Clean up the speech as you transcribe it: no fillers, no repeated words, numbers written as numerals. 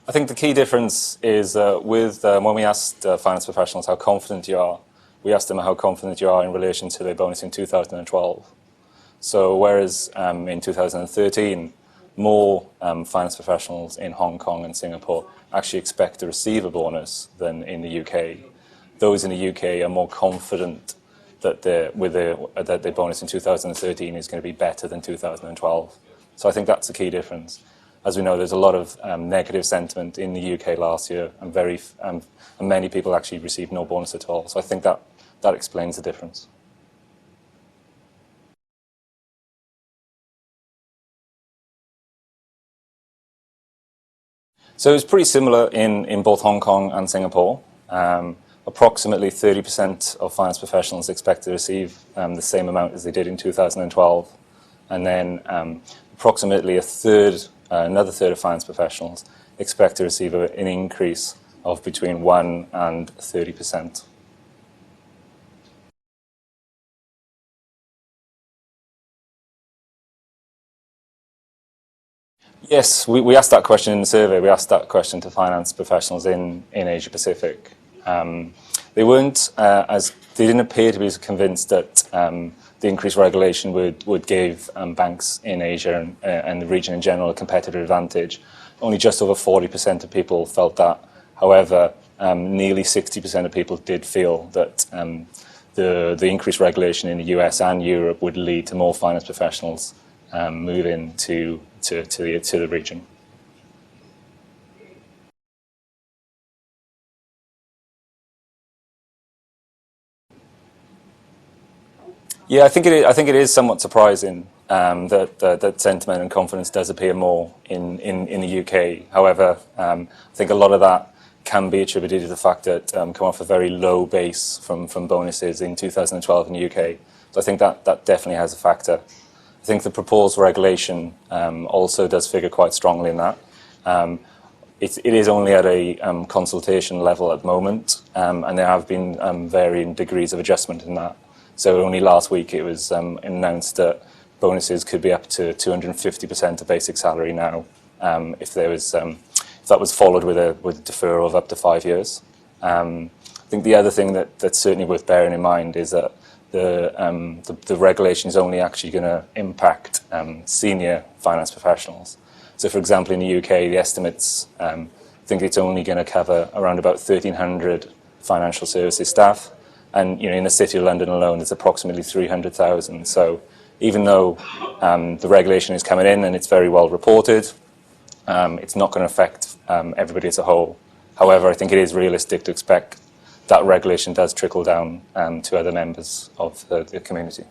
I think the key difference is when we asked finance professionals how confident you are, we asked them how confident you are in relation to their bonus in 2012. So whereas in 2013, more finance professionals in Hong Kong and Singapore actually expect to receive a bonus than in the UK, those in the UK are more confident that their bonus in 2013 is going to be better than 2012. So I think that's the key difference. As we know, there's a lot of negative sentiment in the UK last year, and many people actually received no bonus at all. So I think that explains the difference. So it's pretty similar in both Hong Kong and Singapore. Approximately 30% of finance professionals expect to receive the same amount as they did in 2012. And then approximately another third of finance professionals expect to receive an increase of between 1% and 30%. Yes, we asked that question in the survey. We asked that question to finance professionals in Asia Pacific. They didn't appear to be as convinced that the increased regulation would give banks in Asia and the region in general a competitive advantage. Only just over 40% of people felt that. However, nearly 60% of people did feel that the increased regulation in the US and Europe would lead to more finance professionals moving to the region. Yeah, I think it is somewhat surprising that sentiment and confidence does appear more in the UK. However, I think a lot of that can be attributed to the fact that come off a very low base from bonuses in 2012 in the UK. So I think that definitely has a factor. I think the proposed regulation also does figure quite strongly in that. It is only at a consultation level at the moment, and there have been varying degrees of adjustment in that. So only last week it was announced that bonuses could be up to 250% of basic salary now, if that was followed with a deferral of up to 5 years. I think the other thing that's certainly worth bearing in mind is that the regulation is only actually going to impact senior finance professionals. So, for example, in the UK, the estimates think it's only going to cover around about 1,300 financial services staff. And in the City of London alone, there's approximately 300,000. So even though the regulation is coming in and it's very well reported, it's not going to affect everybody as a whole. However, I think it is realistic to expect that regulation does trickle down to other members of the community.